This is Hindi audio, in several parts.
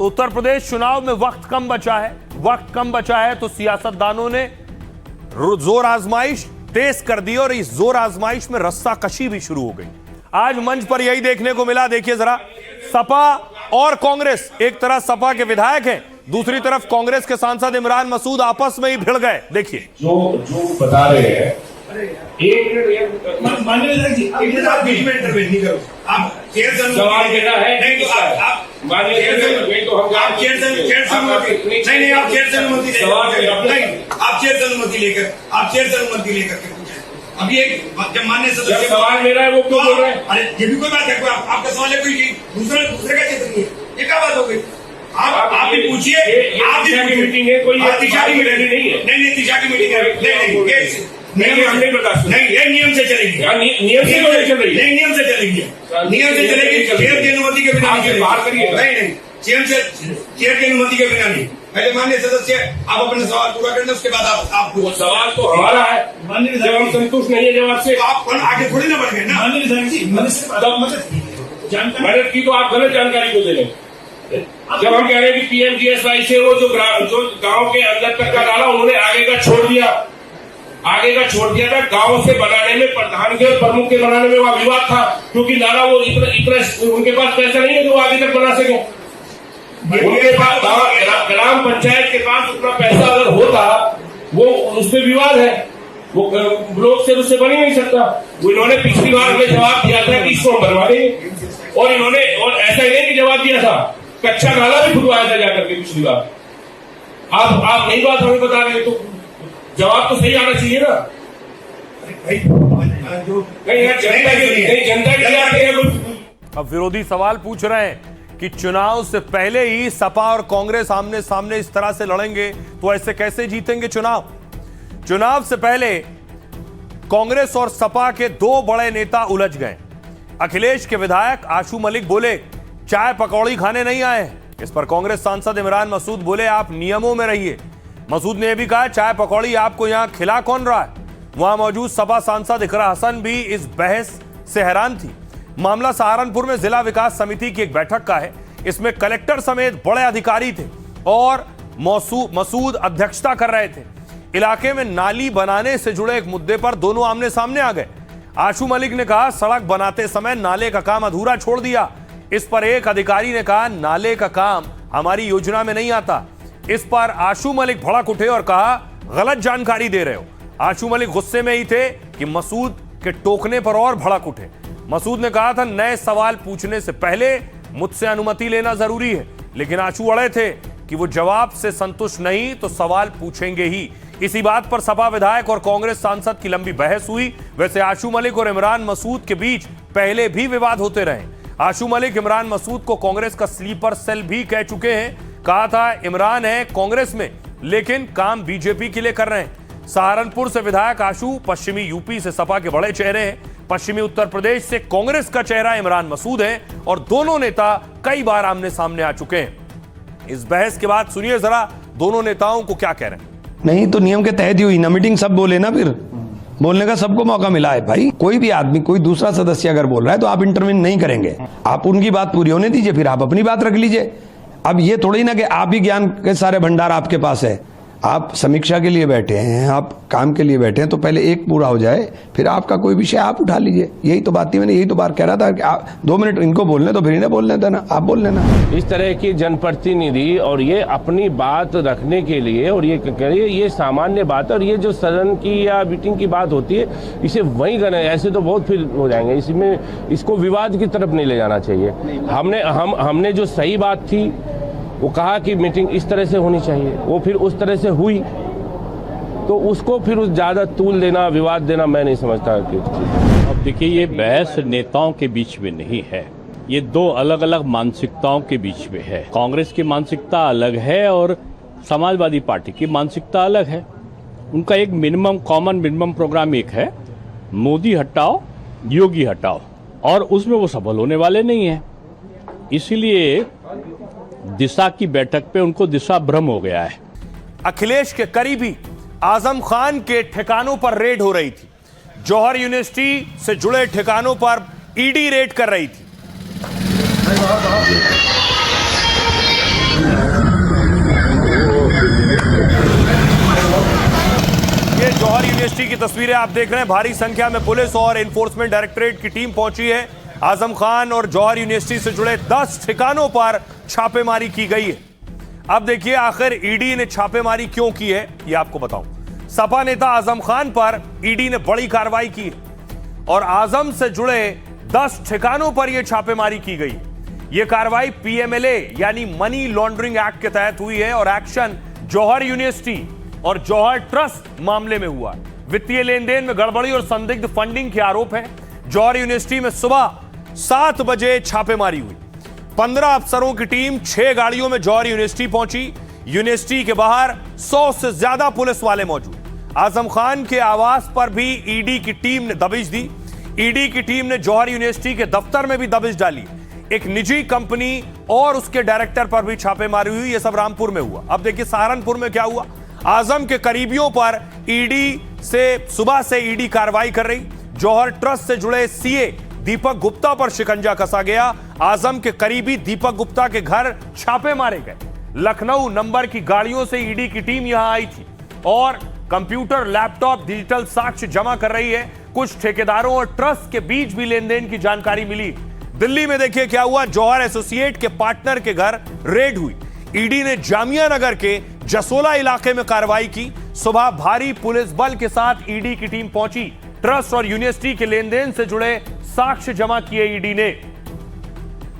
तो उत्तर प्रदेश चुनाव में वक्त कम बचा है तो सियासतदानों ने जोर आजमाइश तेज कर दी और इस जोर आजमाइश में रस्सा कशी भी शुरू हो गई। आज मंच पर यही देखने को मिला। देखिए जरा, सपा और कांग्रेस, एक तरफ सपा के विधायक हैं, दूसरी तरफ कांग्रेस के सांसद इमरान मसूद आपस में ही भिड़ गए। देखिए जो बता रहे हैं। एक मिनट आप बीच में इंटरवेन नहीं करो। आप सवाल देना है नहीं तो आप नहीं तो हम आप चेयर से नहीं आप चेयर से अनुमति लेकर के पूछे। अभी एक जब मान्य सदस्य सवाल मेरा है वो क्यों बोल रहे हैं? अरे ये भी कोई बात है, आपका सवाल है कोई दूसरे का क्षेत्र नहीं है, ये क्या बात हो गई? आप भी पूछिए। आप की मीटिंग है, कोई दिशा की मीटिंग नहीं दिशा की मीटिंग है नहीं, हम नहीं बता सकते। नहीं, ये नियम से चलेगी। नियम से नहीं चल रही है। नहीं, नियम से चलेगी। नियम से चलेगी। चेयर की अनुमति के बिना नहीं बाहर करिए। नहीं, चेयर की अनुमति के बिना नहीं। पहले माननीय सदस्य आप अपने सवाल पूरा करना, उसके बाद आप वो सवाल तो हमारा है। जब हम संतुष्ट नहीं है जवाब से, आप आगे थोड़ी ना बढ़ गए ना। मदद की तो आप गलत जानकारी को दे रहे हैं। जब हम कह रहे हैं कि पीएमजीएसवाई से वो जो गांव के अंदर तक का डाला, उन्होंने आगे का छोड़ दिया था। गांव से बनाने में, प्रधान के और प्रमुख के बनाने में वहां विवाद था, क्योंकि नाला वो इतना उनके पास पैसा नहीं है कि वो आगे तक बना सके। उनके पास ग्राम पंचायत के पास उतना पैसा अगर होता, वो उस पर विवाद है, वो ब्लॉक से उससे बन ही नहीं सकता। वो इन्होंने पिछली बार हमें जवाब दिया था कि इसको बनवा देंगे, और इन्होंने और ऐसा ही नहीं कि जवाब दिया था, कच्चा नाला भी खुदवाया था जाकर के पिछली बार। आप नई बात हमें बता रहे हैं, तो जवाब तो सही आना चाहिए ना। अब विरोधी सवाल पूछ रहे हैं कि चुनाव से पहले ही सपा और कांग्रेस आमने सामने इस तरह से लड़ेंगे तो ऐसे कैसे जीतेंगे चुनाव? चुनाव से पहले कांग्रेस और सपा के दो बड़े नेता उलझ गए। अखिलेश के विधायक आशू मलिक बोले चाय पकौड़ी खाने नहीं आए। इस पर कांग्रेस सांसद इमरान मसूद बोले आप नियमों में रहिए। मसूद ने यह भी कहा चाय पकौड़ी आपको यहां खिला कौन रहा है? वहां मौजूद सपा सांसद इकरा हसन भी इस बहस से हैरान थी। मामला सहारनपुर में जिला विकास समिति की एक बैठक का है। इसमें कलेक्टर समेत बड़े अधिकारी थे और मसूद अध्यक्षता कर रहे थे। इलाके में नाली बनाने से जुड़े एक मुद्दे पर दोनों आमने सामने आ गए। आशू मलिक ने कहा सड़क बनाते समय नाले का काम अधूरा छोड़ दिया। इस पर एक अधिकारी ने कहा नाले का काम हमारी योजना में नहीं आता। इस पर आशू मलिक भड़क उठे और कहा गलत जानकारी दे रहे हो। आशू मलिक गुस्से में ही थे कि मसूद के टोकने पर और भड़क उठे। मसूद ने कहा था नए सवाल पूछने से पहले मुझसे अनुमति लेना जरूरी है, लेकिन आशू अड़े थे कि वो जवाब से संतुष्ट नहीं तो सवाल पूछेंगे ही। इसी बात पर सपा विधायक और कांग्रेस सांसद की लंबी बहस हुई। वैसे आशू मलिक और इमरान मसूद के बीच पहले भी विवाद होते रहे। आशू मलिक इमरान मसूद को कांग्रेस का स्लीपर सेल भी कह चुके हैं। कहा था इमरान है कांग्रेस में लेकिन काम बीजेपी के लिए कर रहे हैं। सहारनपुर से विधायक आशू, पश्चिमी यूपी से सपा के बड़े चेहरे हैं। पश्चिमी उत्तर प्रदेश से कांग्रेस का चेहरा इमरान मसूद है और दोनों नेता कई बार आमने सामने आ चुके हैं। इस बहस के बाद सुनिए जरा दोनों नेताओं को क्या कह रहे हैं। नहीं तो नियम के तहत ही हुई ना मीटिंग, सब बोले ना, फिर बोलने का सबको मौका मिला है भाई। कोई भी आदमी, कोई दूसरा सदस्य अगर बोल रहा है तो आप इंटरवीन नहीं करेंगे, आप उनकी बात पूरी होने दीजिए, फिर आप अपनी बात रख लीजिए। अब ये थोड़ी ना कि आप ही ज्ञान के सारे भंडार आपके पास है। आप समीक्षा के लिए बैठे हैं, आप काम के लिए बैठे हैं, तो पहले एक पूरा हो जाए, फिर आपका कोई विषय आप उठा लीजिए। यही तो बात थी, मैंने यही तो बार कह रहा था कि आप 2 मिनट इनको बोलने तो फिर इन्हें बोलने देना, आप बोल लेना। इस तरह की जनप्रतिनिधि और ये अपनी बात रखने के लिए और ये सामान्य बात है, और ये जो सदन की या मीटिंग की बात होती है इसे वहीं करें, ऐसे तो बहुत फिर हो जाएंगे। इसमें इसको विवाद की तरफ नहीं ले जाना चाहिए। हमने जो सही बात थी वो कहा कि मीटिंग इस तरह से होनी चाहिए, वो फिर उस तरह से हुई, तो उसको फिर उस ज़्यादा तूल देना, विवाद देना मैं नहीं समझता कि। अब देखिए ये बहस नेताओं के बीच में नहीं है, ये दो अलग अलग मानसिकताओं के बीच में है। कांग्रेस की मानसिकता अलग है और समाजवादी पार्टी की मानसिकता अलग है। उनका एक कॉमन मिनिमम प्रोग्राम एक है, मोदी हटाओ योगी हटाओ, और उसमें वो सफल होने वाले नहीं हैं। इसीलिए दिशा की बैठक पे उनको दिशा भ्रम हो गया है। अखिलेश के करीबी आजम खान के ठिकानों पर रेड हो रही थी। जौहर यूनिवर्सिटी से जुड़े ठिकानों पर ईडी रेड कर रही थी। तस्वीरें आप देख रहे हैं, भारी संख्या में पुलिस और एनफोर्समेंट डायरेक्टरेट की टीम पहुंची है। आजम खान और जौहर यूनिवर्सिटी से जुड़े 10 ठिकानों पर छापेमारी की गई है। अब देखिए आखिर ईडी ने छापेमारी क्यों की है, ये आपको बताऊं। सपा नेता आजम खान पर ईडी ने बड़ी कार्रवाई की है और आजम से जुड़े 10 ठिकानों पर यह छापेमारी की गई। यह कार्रवाई पीएमएलए यानी मनी लॉन्ड्रिंग एक्ट के तहत हुई है और एक्शन जौहर यूनिवर्सिटी और जौहर ट्रस्ट मामले में हुआ। वित्तीय लेन देन में गड़बड़ी और संदिग्ध फंडिंग के आरोप है। जौहर यूनिवर्सिटी में सुबह 7 बजे छापेमारी हुई। 15 अफसरों की टीम 6 गाड़ियों में जौहर यूनिवर्सिटी पहुंची। यूनिवर्सिटी के बाहर 100 से ज्यादा पुलिस वाले मौजूद। आजम खान के आवास पर भी ईडी की टीम ने दबिश दी। ईडी की टीम ने जौहर यूनिवर्सिटी के दफ्तर में भी दबिश डाली। एक निजी कंपनी और उसके डायरेक्टर पर भी छापेमारी हुई। यह सब रामपुर में हुआ। अब देखिए सहारनपुर में क्या हुआ। आजम के करीबियों पर ईडी से सुबह से ईडी कार्रवाई कर रही। जौहर ट्रस्ट से जुड़े सीए दीपक गुप्ता पर शिकंजा कसा गया। आजम के करीबी दीपक गुप्ता के घर छापे मारे गए। लखनऊ नंबर की गाड़ियों से ईडी की टीम यहां आई थी और कंप्यूटर, लैपटॉप, डिजिटल साक्ष्य जमा कर रही है। कुछ ठेकेदारों और ट्रस्ट के बीच भी लेन देन की जानकारी मिली। दिल्ली में देखिए क्या हुआ। जौहर एसोसिएट के पार्टनर के घर रेड हुई। ईडी ने जामिया नगर के जसोला इलाके में कार्रवाई की। सुबह भारी पुलिस बल के साथ ईडी की टीम पहुंची। ट्रस्ट और यूनिवर्सिटी के लेन देन से जुड़े साक्ष्य जमा किए ईडी ने।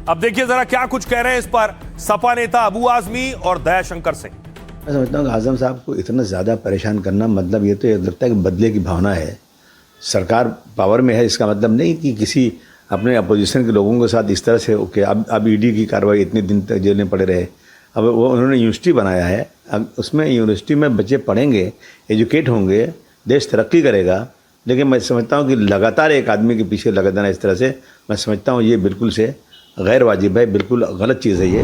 अब देखिए जरा क्या कुछ कह रहे हैं इस पर सपा नेता अबू आजमी और दयाशंकर सिंह। मैं समझता हूँ कि आजम साहब को इतना ज़्यादा परेशान करना मतलब ये तो ये लगता है कि बदले की भावना है। सरकार पावर में है, इसका मतलब नहीं कि किसी अपने अपोजिशन के लोगों के साथ इस तरह से ओके अब ईडी की कार्रवाई इतने दिन तक जेल में पड़े रहे। अब वो उन्होंने यूनिवर्सिटी बनाया है, अब उसमें यूनिवर्सिटी में बच्चे पढ़ेंगे, एजुकेट होंगे, देश तरक्की करेगा। लेकिन मैं समझता हूँ कि लगातार एक आदमी के पीछे लगा देना इस तरह से, मैं समझता हूँ ये बिल्कुल से गैर वाजिब है, बिल्कुल गलत चीज़ है ये।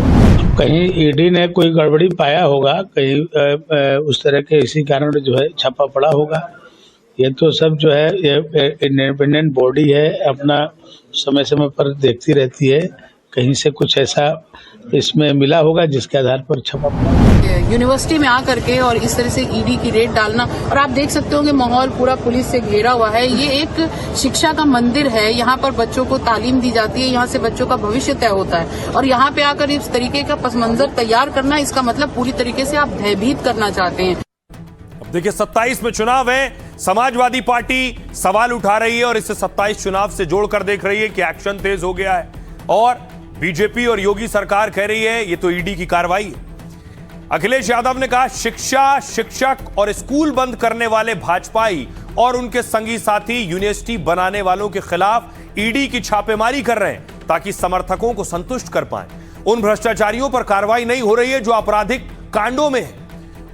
कहीं ईडी ने कोई गड़बड़ी पाया होगा, कहीं उस तरह के इसी कारण जो है छापा पड़ा होगा। ये तो सब जो है ये इंडिपेंडेंट बॉडी है, अपना समय समय पर देखती रहती है। कहीं से कुछ ऐसा इसमें मिला होगा जिसके आधार पर छापा पड़ा। यूनिवर्सिटी में आकर के और इस तरह से ईडी की रेड डालना, और आप देख सकते होंगे माहौल पूरा पुलिस से घेरा हुआ है। ये एक शिक्षा का मंदिर है, यहाँ पर बच्चों को तालीम दी जाती है, यहाँ से बच्चों का भविष्य तय होता है। और यहाँ पे आकर इस तरीके का पस मंजर तैयार करना, इसका मतलब पूरी तरीके से आप भयभीत करना चाहते हैं। अब देखिए 27 में चुनाव है। समाजवादी पार्टी सवाल उठा रही है और इसे 27 चुनाव से जोड़कर देख रही है कि एक्शन तेज हो गया है। और बीजेपी और योगी सरकार कह रही है ये तो ईडी की कार्रवाई है। अखिलेश यादव ने कहा शिक्षा, शिक्षक और स्कूल बंद करने वाले भाजपाई और उनके संगी साथी यूनिवर्सिटी बनाने वालों के खिलाफ ईडी की छापेमारी कर रहे हैं ताकि समर्थकों को संतुष्ट कर पाएं। उन भ्रष्टाचारियों पर कार्रवाई नहीं हो रही है जो आपराधिक कांडों में है।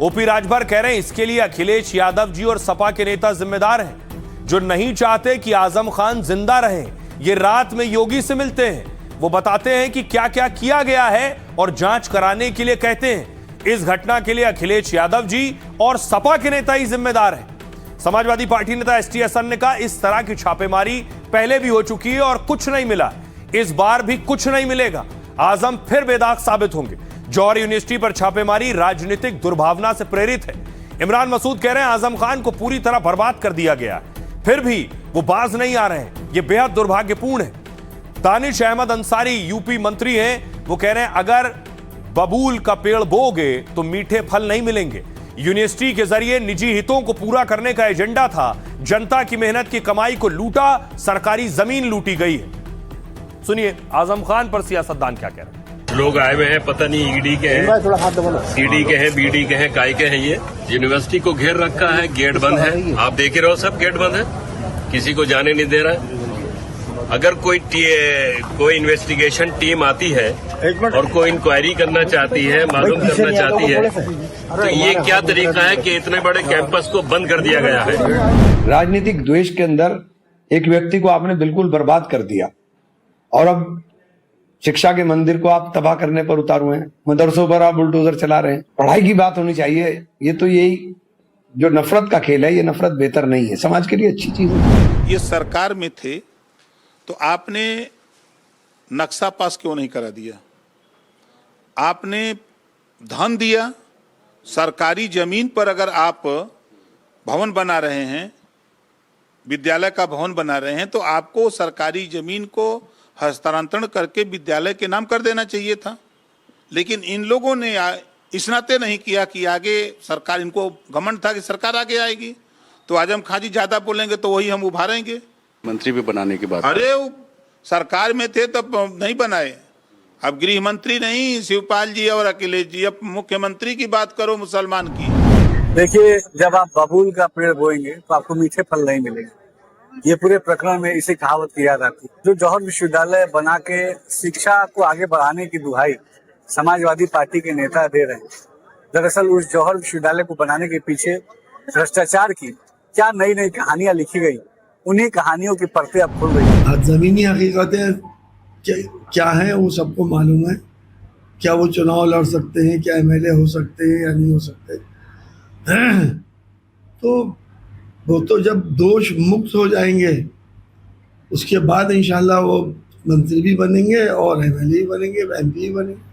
ओपी राजभर कह रहे हैं इसके लिए अखिलेश यादव जी और सपा के नेता जिम्मेदार हैं जो नहीं चाहते कि आजम खान जिंदा रहे। ये रात में योगी से मिलते हैं, वो बताते हैं कि क्या क्या किया गया है और जांच कराने के लिए कहते हैं। इस घटना के लिए अखिलेश यादव जी और सपा के नेता ही जिम्मेदार हैं। समाजवादी पार्टी नेता एसटी हसन ने कहा इस तरह की छापेमारी पहले भी हो चुकी है और कुछ नहीं मिला, इस बार भी कुछ नहीं मिलेगा। आजम फिर बेदाग साबित होंगे। जौहर यूनिवर्सिटी पर छापेमारी राजनीतिक दुर्भावना से प्रेरित है। इमरान मसूद कह रहे हैं आजम खान को पूरी तरह बर्बाद कर दिया गया, फिर भी वो बाज नहीं आ रहे हैं, ये बेहद दुर्भाग्यपूर्ण है। दानिश अहमद अंसारी यूपी मंत्री हैं, वो कह रहे हैं अगर बबूल का पेड़ बोगे तो मीठे फल नहीं मिलेंगे। यूनिवर्सिटी के जरिए निजी हितों को पूरा करने का एजेंडा था, जनता की मेहनत की कमाई को लूटा, सरकारी जमीन लूटी गई है। सुनिए आजम खान पर सियासतदान क्या कह रहे हैं। लोग आए हुए हैं, पता नहीं ईडी के हैं, सीडी के हैं, बीडी के हैं, काय के हैं। ये यूनिवर्सिटी को घेर रखा है, गेट बंद है, आप देख रहे हो सब गेट बंद है, किसी को जाने नहीं दे रहा है। अगर कोई इन्वेस्टिगेशन टीम आती है और कोई इंक्वायरी करना चाहती है, मालूम करना चाहती है, तो ये क्या तरीका है कि इतने बड़े कैंपस को बंद कर दिया गया है। राजनीतिक द्वेष के अंदर एक व्यक्ति को आपने बिल्कुल बर्बाद कर दिया और अब शिक्षा के मंदिर को आप तबाह करने पर उतारू हैं, मदरसों पर आप बुलडोजर चला रहे हैं। पढ़ाई की बात होनी चाहिए। ये तो यही जो नफरत का खेल है, ये नफरत बेहतर नहीं है, समाज के लिए अच्छी चीज है। ये सरकार में थे तो आपने नक्शा पास क्यों नहीं करा दिया? आपने धन दिया, सरकारी जमीन पर अगर आप भवन बना रहे हैं विद्यालय का भवन बना रहे हैं तो आपको सरकारी जमीन को हस्तांतरण करके विद्यालय के नाम कर देना चाहिए था, लेकिन इन लोगों ने इस नाते नहीं किया कि आगे सरकार, इनको घमंड था कि सरकार आगे आएगी तो आजम खां जी ज्यादा बोलेंगे तो वही हम उभारेंगे। मंत्री भी बनाने की बात, अरे वो सरकार में थे तब नहीं बनाए, अब गृह मंत्री नहीं शिवपाल जी और अखिलेश जी, अब मुख्यमंत्री की बात करो मुसलमान की। देखिए, जब आप बबूल का पेड़ बोएंगे तो आपको मीठे फल नहीं मिलेंगे। ये पूरे प्रकरण में इसे कहावत की याद आती है। जो जौहर विश्वविद्यालय बना के शिक्षा को आगे बढ़ाने की दुहाई समाजवादी पार्टी के नेता दे रहे हैं, दरअसल उस जौहर विश्वविद्यालय को बनाने के पीछे भ्रष्टाचार की क्या नई नई कहानियां लिखी गई, उन्हीं कहानियों की परतें अब खुल गई। जमीनी हकीकतें क्या है वो सबको मालूम है। क्या वो चुनाव लड़ सकते हैं, क्या एमएलए हो सकते हैं या नहीं हो सकते, तो वो तो जब दोष मुक्त हो जाएंगे उसके बाद इंशाल्लाह वो मंत्री भी बनेंगे और एमएलए भी बनेंगे, एमपी भी बनेंगे।